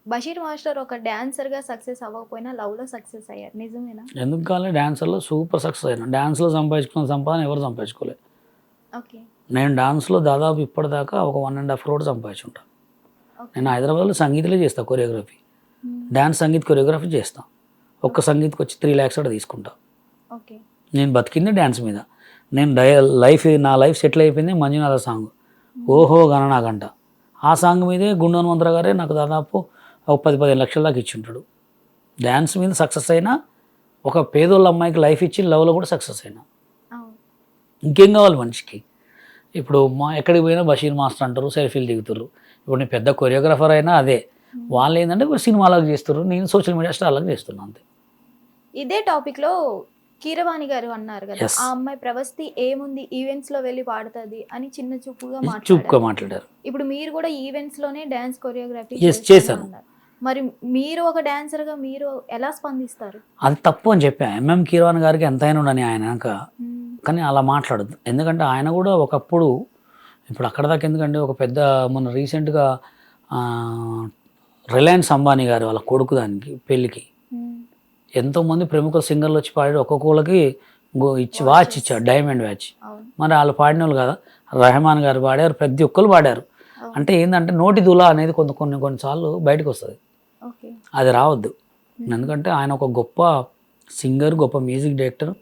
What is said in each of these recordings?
Basheer master ఒక డాన్సర్‌గా success అవ్వకపోయినా లవ్‌లో సక్సెస్ అయ్యారు. నిజమేనా? ఎందుకు కాలే, డాన్సర్లో సూపర్ సక్సెస్ అయినా. డాన్స్లో సంపాదించుకున్న సంపాదన ఎవరు సంపాదించుకోలే. ఓకే. నేను డాన్స్లో దాదాపు ఇప్పటిదాకా ఒక 1.5 crore సంపాదించుంటా. ఓకే. నేను హైదరాబాద్లో సంగీత్లో చేస్తా కొరియోగ్రఫీ. హ్మ్. డాన్స్ సంగీత్ కొరియోగ్రఫీ చేస్తా. ఒక్క సంగీత్కి వచ్చి 3 lakhs అట్లా తీసుకుంటా. ఓకే. నేను బతికింది డ్యాన్స్ మీద. నేను నా లైఫ్ సెటిల్ అయిపోయింది మంజునాథ సాంగ్, ఓహో గణనాగంట. ఆ సాంగ్ మీదే గుండు హనుమంతరావు గారే నాకు దాదాపు ఒక 10-15 లక్షల దాకా ఇచ్చి ఉంటాడు. డ్యాన్స్ మీద సక్సెస్ అయినా, ఒక పేదోళ్ళ అమ్మాయికి లైఫ్ ఇచ్చి లవ్లో కూడా సక్సెస్ అయినా. అవును. ఇంకేం కావాలి మనిషికి? ఇప్పుడు మా ఎక్కడికి పోయినా బషీర్ మాస్టర్ అంటారు, సెల్ఫీలు దిగుతారు. ఇప్పుడు నేను పెద్ద కొరియోగ్రాఫర్ అయినా అదే. వాళ్ళు ఏంటంటే సినిమాలకు చేస్తారు, నేను సోషల్ మీడియా స్టార్లకు చేస్తున్నాను అంతే. ఇదే టాపిక్‌లో కీరవాణి గారు అన్నారు గదా! ఎస్, ఆ అమ్మాయి ప్రవస్తి ఏముంది ఈవెంట్స్‌లో వెళ్లి పాడుతది అని చిన్న చూపుగా చూపుగా మాట్లాడారు. మాట్లాడారు. ఇప్పుడు మీరు కూడా ఈవెంట్స్‌లోనే డాన్స్ కొరియోగ్రఫీ ఎస్, చేస్తాను చేశాను. అన్నారు. మరి మీరు ఒక డాన్సర్‌గా మీరు ఎలా స్పందిస్తారు? అది తప్పు అని చెప్పా. ఎంఎం కీరవాణి గారికి ఎంతైనా ఉండని ఆయన వెనక. హ్మ్. కానీ అలా మాట్లాడద్దు. ఎందుకంటే ఆయన కూడా ఒకప్పుడు, ఇప్పుడు అక్కడ దాకా ఎందుకంటే ఒక పెద్ద మొన్న రీసెంట్గా రిలయన్స్ అంబానీ గారు వాళ్ళ కొడుకు దానికి పెళ్ళికి హ్మ్. ఎంతోమంది ప్రముఖ సింగర్లు వచ్చి పాడారు. ఒక్కొక్కళ్ళకి ఇచ్చి వాచ్ ఇచ్చారు, డైమండ్ వాచ్. అవును. మరి వాళ్ళు పాడిన వాళ్ళు కదా, రెహమాన్ గారు పాడారు, ప్రతి ఒక్కరు పాడారు. అవును. అంటే ఏంటంటే నోటి దులా అనేది కొన్నిసార్లు బయటకు వస్తుంది. ఓకే. అది రావద్దు. ఎందుకంటే ఆయన ఒక గొప్ప సింగర్, గొప్ప మ్యూజిక్ డైరెక్టర్.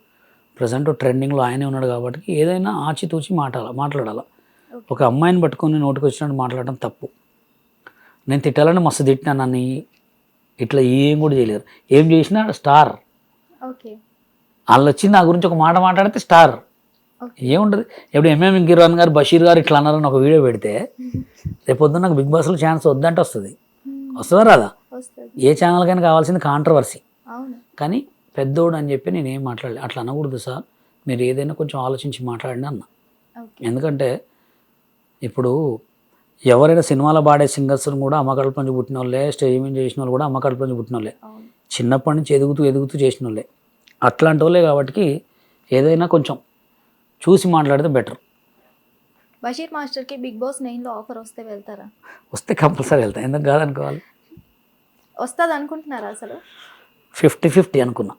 ప్రజెంట్ ట్రెండింగ్లో ఆయనే ఉన్నాడు కాబట్టి ఏదైనా ఆచితూచి మాట్లాడాలి. ఓకే. ఒక అమ్మాయిని పట్టుకొని నోటికి వచ్చినట్టు మాట్లాడటం తప్పు. నేను తిట్టాలని మస్తు తిట్టినా, నన్ను ఇట్లా ఏం కూడా చేయలేరు. ఏం చేసినా స్టార్. ఓకే. వాళ్ళు వచ్చి నా గురించి ఒక మాట మాట్లాడితే స్టార్. ఓకే. ఏముంటుంది? ఇప్పుడు ఎంఎం కీరవాణి గారు, బషీర్ గారు ఇట్లా అన్నారని ఒక వీడియో పెడితే రేపొద్దున నాకు బిగ్ బాస్లో ఛాన్స్ వద్దంటే వస్తుంది. వస్తుందా రాదా? వస్తది. ఏ ఛానల్కైనా కావాల్సింది కాంట్రవర్సీ. అవును. కానీ పెద్దోడు అని చెప్పి నేను ఏం మాట్లాడలేదు. అట్లా అనకూడదు సార్, మీరు ఏదైనా కొంచెం ఆలోచించి మాట్లాడండి అన్న. ఓకే. ఎందుకంటే ఇప్పుడు ఎవరైనా సినిమాలో పాడే సింగర్స్ని కూడా అమ్మ కడుపు నుంచి పుట్టిన వాళ్ళే, స్టేజ్ మీద చేసిన వాళ్ళు కూడా అమ్మ కడుపు నుంచి పుట్టిన వాళ్ళే, అవును. చిన్నప్పటి నుంచి ఎదుగుతూ చేసిన వాళ్ళే. అట్లాంటి వాళ్ళే కాబట్టి ఏదైనా కొంచెం చూసి మాట్లాడితే బెటర్. బషీర్ మాస్టర్‌కి బిగ్ బాస్ 9లో ఆఫర్ వస్తే వెళ్తారా? వస్తే కంపల్సరీ వెళ్తాను, ఎందుకు కాదనుకోవాలి. వస్తదనుకుంటున్నారా అసలు? 50-50 అనుకున్నా,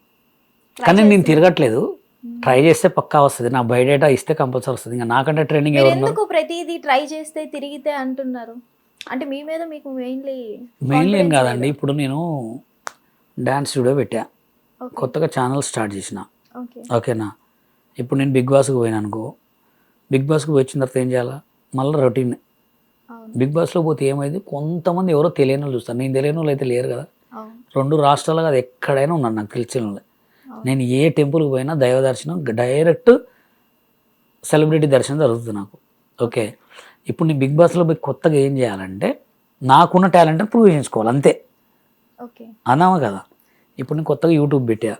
ట్రై కానీ నేను చేస్తున్నారా? తిరగట్లేదు. ట్రై చేస్తే పక్కా వస్తుంది. నా బయోడేటా ఇస్తే కంపల్సరీ వస్తుంది. ఇంకా నాకంటే ట్రైనింగ్ ఎవరున్నారు? మీరెందుకు ప్రతీదీ ట్రై చేస్తే తిరిగితే అంటున్నారు? అంటే మీ మీద మీకు మెయిన్‌లీ మెయిన్లీ ఏం కాన్ఫిడెన్స్ కాదండి. లేదా? ఇప్పుడు నేను డ్యాన్స్ స్టూడియో పెట్టా, ఓకే. కొత్తగా ఛానల్ స్టార్ట్ చేసిన. ఓకే. ఓకేనా? ఇప్పుడు నేను బిగ్ బాస్కి పోయినా అనుకో, బిగ్ బాస్కి వచ్చిన తర్వాత ఏం చేయాలా? మళ్ళీ రొటీన్. అవును. బిగ్ బాస్లో పోతే ఏమైంది, కొంతమంది ఎవరో తెలియని వాళ్ళు చూస్తారు. నేను తెలియని వాళ్ళు అయితే లేరు కదా. అవును. 2 రాష్ట్రాలు కాదు, ఎక్కడైనా ఉన్నారు నాకు తెలిసిన వాళ్ళు. అవును. నేను ఏ టెంపుల్కి పోయినా దైవ దర్శనం, డైరెక్ట్ సెలబ్రిటీ దర్శనం జరుగుతుంది నాకు. ఓకే, ఇప్పుడు నేను బిగ్ బాస్లో పోయి కొత్తగా ఏం చేయాలంటే నాకున్న టాలెంట్ని ప్రూవ్ చేయించుకోవాలి అంతే. ఓకే. అన్నామా కదా. ఇప్పుడు నేను కొత్తగా యూట్యూబ్ పెట్టా,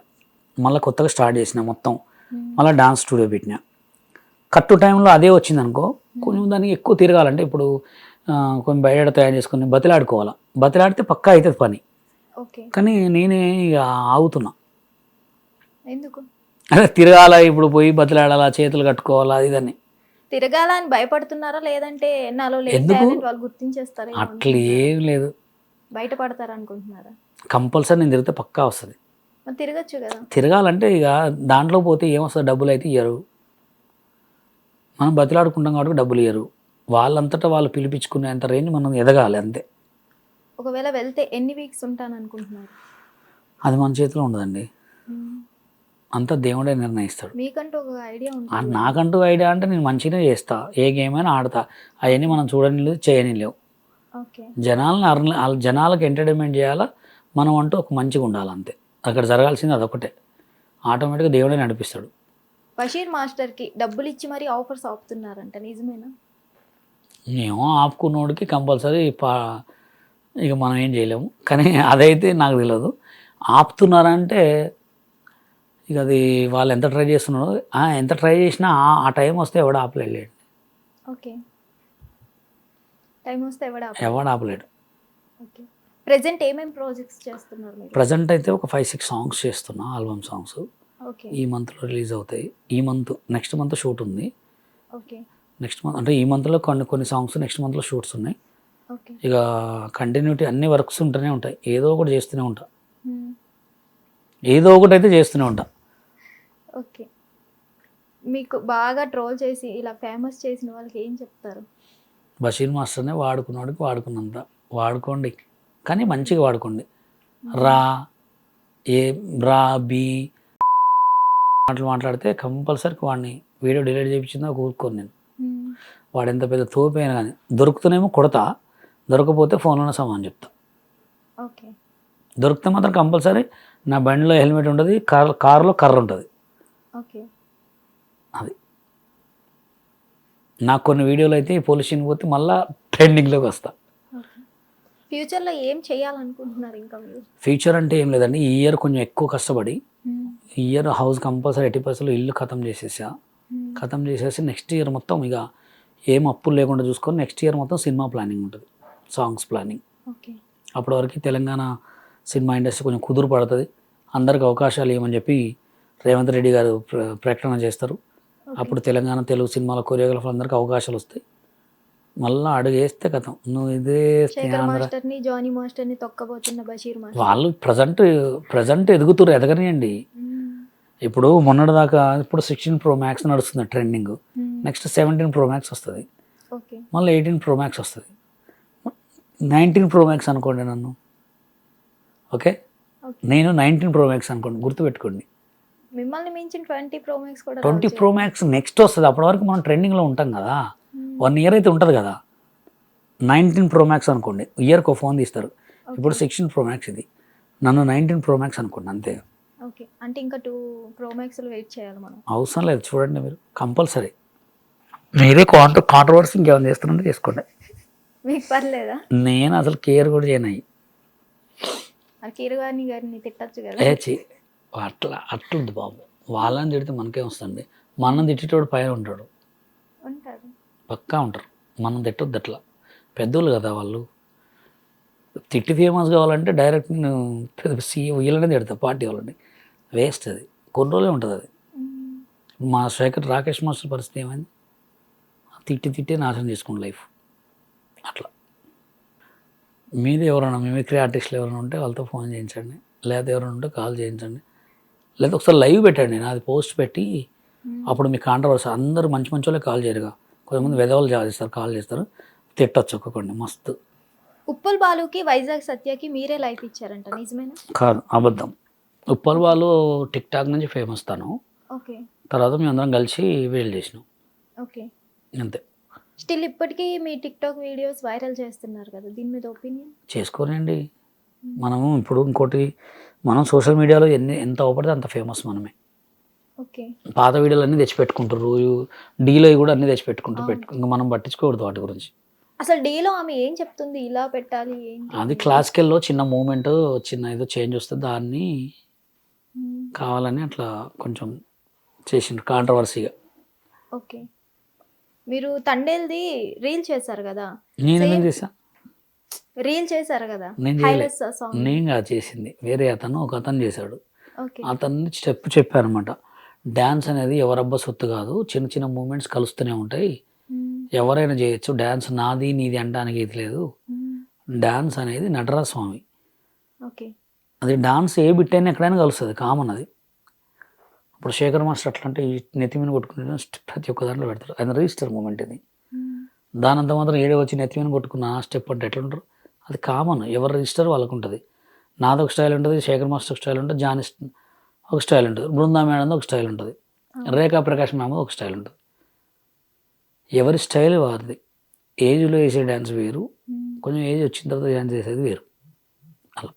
మళ్ళీ కొత్తగా స్టార్ట్ చేసిన మొత్తం, హ్మ్. మళ్ళీ డాన్స్ స్టూడియో పెట్టినా. కట్టు టైంలో అదే వచ్చింది అనుకో, కొంచెం దానికి ఎక్కువ తిరగాలంటే ఇప్పుడు కొంచెం బయట తయారు చేసుకుని బతిలాడుకోవాలా. బతిలాడితే పక్కా అవుతుంది పని. ఓకే. కానీ నేనే ఇక ఆగుతున్నా. ఎందుకు? అదే తిరగాల, ఇప్పుడు పోయి బతిలాడాలా, చేతులు కట్టుకోవాలా, అది ఇదని. తిరగాల అని భయపడుతున్నారా? లేదంటే నాలో లేని ఎందుకు? టాలెంట్ వాళ్ళు గుర్తించేస్తారేమో అట్లా అనుకుంటున్నారా? ఏం లేదు. బయట పడతారనుకుంటున్నారా? కంపల్సరీ నేను తిరిగితే పక్కా వస్తుంది. మరి తిరగొచ్చు కదా! తిరగాలంటే ఇక దాంట్లో పోతే ఏమొస్తుంది, డబ్బులు అయితే ఇయ్యరు. మనం బతిలాడుకుంటాం కాబట్టి డబ్బులు ఇయ్యరు. వాళ్ళంతటా వాళ్ళు పిలిపించుకునేంత రేంజ్ మనం ఎదగాలి అంతే. ఒకవేళ వెళ్తే ఎన్ని వీక్స్ ఉంటాననుకుంటున్నారు? అది మన చేతిలో ఉండదండి, హ్మ్. అంతా దేవుడే నిర్ణయిస్తాడు. మీకంటూ ఒక ఐడియా ఉంటుంది కదా! నాకంటూ ఐడియా అంటే నేను మంచిగానే చేస్తా, ఏ గేమ్ అయినా ఆడతా. అవన్నీ మనం చూడని లేవు, చేయని లేవు. ఓకే. జనాలకు ఎంటర్టైన్మెంట్ చేయాలా, మనం అంటూ ఒక మంచిగా ఉండాలి అంతే. అక్కడ జరగాల్సింది అదొకటే. ఆటోమేటిక్గా దేవుడే నడిపిస్తాడు. బషీర్ మాస్టర్‌కి డబ్బులిచ్చి మరీ ఆఫర్స్ ఆపుతున్నారంట నిజమేనా? ఏమో ఆపుకున్నోడికి కంపల్సరీ ఇక మనం ఏం చేయలేము. కానీ అదైతే నాకు తెలియదు. ఆపుతున్నారంటే ఇక అది వాళ్ళు ఎంత ట్రై చేస్తున్నారో, ఎంత ట్రై చేసినా ఆ టైం వస్తే ఎవడు ఆపలేడు. ఓకే. టైం వస్తే ఎవడు ఆపలేడు. ఓకే. ప్రెజెంట్ ఏమేం ప్రాజెక్ట్స్ చేస్తున్నారు మీరు? ప్రజెంట్ అయితే ఒక 5-6 సాంగ్స్ చేస్తున్నా, ఆల్బమ్ సాంగ్స్. ఓకే. ఈ మంత్లో రిలీజ్ అవుతాయి. నెక్స్ట్ మంత్ షూట్ ఉంది. ఓకే. నెక్స్ట్ మంత్ అంటే ఈ మంత్లో కొన్ని సాంగ్స్, నెక్స్ట్ మంత్లో షూట్స్ ఉన్నాయి. ఓకే. ఇక కంటిన్యూటీ అన్ని వర్క్స్ ఉంటూనే ఉంటాయి, ఏదో ఒకటి చేస్తూనే ఉంటా, ఏదో ఒకటి అయితే చేస్తూనే ఉంటా. ఓకే. మీకు బాగా ట్రోల్ చేసి ఇలా ఫేమస్ చేసిన వాళ్ళకి ఏం చెప్తారు? బషీర్ మాస్టర్నే వాడుకున్నవాడికి వాడుకున్నంత వాడుకోండి, కానీ మంచిగా వాడుకోండి. రా ఏ రా బి మాటలు మాట్లాడితే కంపల్సరీ వాడిని వీడియో డిలీట్ చేయించిందా కూరుకోను నేను. వాడు ఎంత పెద్ద తోపైనా కానీ దొరుకుతూనేమో కొడతా, దొరకపోతే ఫోన్లోనే సమానం చెప్తా. ఓకే. దొరికితే మాత్రం కంపల్సరీ నా బండిలో హెల్మెట్ ఉంటుంది, కారులో కర్ర ఉంటుంది. ఓకే. అది నాకు కొన్ని వీడియోలు అయితే పోలీస్ స్టేషన్కి పోతే మళ్ళీ ట్రెండింగ్లోకి వస్తా. ఫ్యూచర్లో ఏం చేయాలనుకుంటున్నారు ఇంకా మీరు? ఫ్యూచర్ అంటే ఏం లేదండి, ఈ ఇయర్ కొంచెం ఎక్కువ కష్టపడి ఈ ఇయర్ హౌస్ కంపల్సరీ 80% ఇల్లు ఖతం చేసేసి నెక్స్ట్ ఇయర్ మొత్తం ఇక ఏం అప్పులు లేకుండా చూసుకొని నెక్స్ట్ ఇయర్ మొత్తం సినిమా ప్లానింగ్ ఉంటుంది, సాంగ్స్ ప్లానింగ్. ఓకే. అప్పటి వరకు తెలంగాణ సినిమా ఇండస్ట్రీ కొంచెం కుదురు పడుతుంది, అందరికి అవకాశాలు ఏమని చెప్పి రేవంత్ రెడ్డి గారు ప్రకటన చేస్తారు. అప్పుడు తెలంగాణ తెలుగు సినిమాల కొరియోగ్రాఫర్ అందరికి అవకాశాలు వస్తాయి. మళ్ళీ అడుగు వేస్తే కథం నువ్వు ఇదే శేఖర్ మాస్టర్ని, జానీ మాస్టర్ని తొక్కబోతున్న బషీర్ మాస్టర్ వాళ్ళు ప్రజెంట్ ఎదుగుతారు, ఎదగనియండి. ఇప్పుడు మొన్నటిదాకా ఇప్పుడు 16 Pro Max నడుస్తుంది ట్రెండింగ్, నెక్స్ట్ 17 Pro Max వస్తుంది, ఓకే. మళ్ళీ 18 Pro Max వస్తుంది, 19 Pro Max అనుకోండి నన్ను. ఓకే, నేను 19 Pro Max అనుకోండి, గుర్తుపెట్టుకోండి. మిమ్మల్ని మించిన 20 Pro Max కూడా 20 Pro Max నెక్స్ట్ వస్తుంది, అప్పటి వరకు మనం ట్రెండింగ్లో ఉంటాం కదా, 1 year అయితే ఉంటుంది కదా. 19 Pro Max అనుకోండి, ఇయర్కి ఒక ఫోన్ తీస్తారు. ఇప్పుడు 16 Pro Max ఇది, నన్ను 19 Pro Max అనుకోండి అంతే. ఓకే. అంటే ఇంకా 2 Pro Maxలు వెయిట్ చేయాలి మనం? అవసరం లేదు, చూడండి మీరు కంపల్సరీ. మీరే కాంట్రవర్సీ ఇంకేమైనా చేస్తారంటే చేసుకోండి, మీకు పర్లేదా? నేను అసలు కేర్ కూడా చేయనాయి. కీరవాణి గారిని తిట్టచ్చు కదా? అట్లుంది బాబు, వాళ్ళని తిడితే మనకే వస్తుంది. మనం తిట్టేటోడు పైన ఉంటాడు, ఉంటారు, పక్కా ఉంటారు. మనం తిట్టొద్దు అట్లా, పెద్దోళ్ళు కదా వాళ్ళు. తిట్టి ఫేమస్ కావాలంటే డైరెక్ట్ నేను వీళ్ళనే తిడతా, పార్టీ వాళ్ళని. వేస్ట్ అది, కొన్ని రోజులే ఉంటుంది అది. మా రాకేష్ మాస్టర్ పరిస్థితి ఏమైంది, తిట్టి నాశనం చేసుకోండి లైఫ్. అట్లా మీది ఎవరైనా మిమిక్రీ ఆర్టిస్టులు ఎవరైనా ఉంటే వాళ్ళతో ఫోన్ చేయించండి, లేదా ఎవరైనా ఉంటే కాల్ చేయించండి, లేదా ఒకసారి లైవ్ పెట్టండి, నాది పోస్ట్ పెట్టి అప్పుడు మీ కాంట్రవర్సీ అందరూ మంచి వాళ్ళే కాల్ చేయరుగా, కొంతమంది వెధవలు కాల్ చేస్తారు, తిట్టచ్చు ఒక్కొక్కడిని మస్తు. ఉప్పల్ బాలుకి వైజాగ్ సత్యకి మీరే లైఫ్ ఇచ్చారంట, నిజమేనా? కాదు, అబద్ధం. ఉప్పల్ బాలు టిక్ టాక్ నుంచి ఫేమస్ తను, ఓకే. తర్వాత మేము అందరం కలిసి వీళ్ళు చేసినాం, ఓకే. అంతే. స్టిల్ ఇప్పటికీ మీ టిక్ టాక్ వీడియోస్ వైరల్ చేస్తున్నారు కదా, దీని మీద ఒపీనియన్? చేసుకోనండి, మనము ఇప్పుడు ఇంకోటి, మనం సోషల్ మీడియాలో ఎంత అవపడితే అంత ఫేమస్ మనమే. ఓకే. పాత వీడియోలు అన్నీ తెచ్చిపెట్టుకుంటారు, డీలో కూడా అన్నీ తెచ్చిపెట్టుకుంటారు, ఇంకా మనం పట్టించుకోకూడదు వాటి గురించి. అసలు డీలో ఆమె ఏం చెప్తుంది, ఇలా పెట్టాలి ఏంటి? అది క్లాసికల్లో చిన్న మూమెంట్, చిన్న ఏదో చేంజ్ వస్తుంది, దాన్ని కావాలని అట్లా కొంచెం చేసిండ్రు కాంట్రవర్సీగా. ఓకే. మీరు తండేల్ది రీల్ చేశారు కదా? నేనేం చేసా? రీల్ చేశారు కదా, నేను కాదు చేసింది, వేరే ఒక అతను చేశాడు. ఓకే. అతన్ని చెప్పారనమాట, డ్యాన్స్ అనేది ఎవరబ్బా సొత్తు కాదు, చిన్న చిన్న మూమెంట్స్ కలుస్తూనే ఉంటాయి, ఎవరైనా చేయొచ్చు, డ్యాన్స్ నాది నీది అనడానికి ఇది లేదు, డ్యాన్స్ అనేది నటరాజ స్వామి, ఓకే. అది డాన్స్ ఏ బిట్ అయినా ఎక్కడైనా కలుస్తుంది, కామన్ అది. ఇప్పుడు శేఖర్ మాస్టర్ అట్లా అంటే ఈ నెత్తి మీద కొట్టుకునే ప్రతి ఒక్క దాంట్లో పెడతారు, అది రిజిస్టర్ మూమెంట్ ఇది. దానంత మాత్రం ఏడే వచ్చి నెత్తి మీద కొట్టుకున్న ఆ స్టెప్ అంటే ఎట్లుంటారు, అది కామన్, ఎవరు రిజిస్టర్ వాళ్ళకు ఉంటుంది. నాదొక స్టైల్ ఉంటుంది, శేఖర్ మాస్టర్ ఒక స్టైల్ ఉంటుంది, జానీ ఒక స్టైల్ ఉంటుంది, బృందా మేడం ఒక స్టైల్ ఉంటుంది, రేఖా ప్రకాష్ మ్యామ్ ఒక స్టైల్ ఉంటుంది. ఎవరి స్టైల్ వారిది. ఏజ్లో వేసే డ్యాన్స్ వేరు, కొంచెం ఏజ్ వచ్చిన తర్వాత డ్యాన్స్ చేసేది వేరు. అలా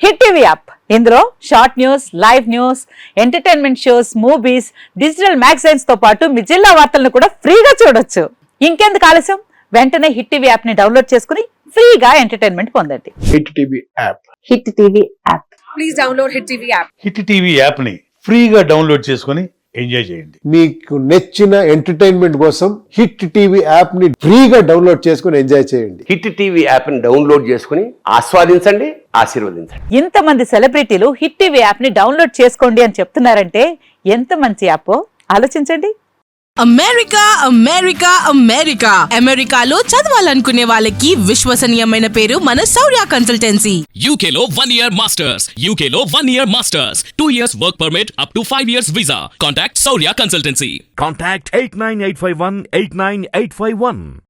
హిట్ టీవీ యాప్, ఇందులో short news, live news, entertainment shows, movies, digital magazines తో పాటు మీ జిల్లా వార్తలను కూడా ఫ్రీగా చూడొచ్చు. ఇంకెందుకు ఆలస్యం, వెంటనే హిట్ టీవీ యాప్ ని డౌన్లోడ్ చేసుకుని ఫ్రీగా ఎంటర్టైన్మెంట్ పొందండి. Hit TV app, hit TV app, please download hit TV app. Hit TV app ని ఫ్రీగా డౌన్లోడ్ చేసుకొని ఎంజాయ్ చేయండి. మీకు నచ్చిన ఎంటర్టైన్మెంట్ కోసం హిట్ టీవీ యాప్ ని ఫ్రీగా డౌన్లోడ్ చేసుకొని ఎంజాయ్ చేయండి. హిట్ టీవీ యాప్ ని డౌన్లోడ్ చేసుకుని ఆస్వాదించండి, ఆశీర్వదించండి. ఇంతమంది సెలబ్రిటీలు హిట్ టీవీ యాప్ ని డౌన్లోడ్ చేసుకోండి అని చెప్తున్నారంటే ఎంత మంచి యాప్ ఆలోచించండి. అమెరికా అమెరికా అమెరికా అమెరికాలో చదవాలనుకునే వాళ్ళకి విశ్వసనీయమైన పేరు మన శౌర్య consultancy. UK Law 1 Year Masters. UK Law 1 Year Masters. 2 years work permit up to 5 years visa. Contact Saurya Consultancy. Contact 89851 89851.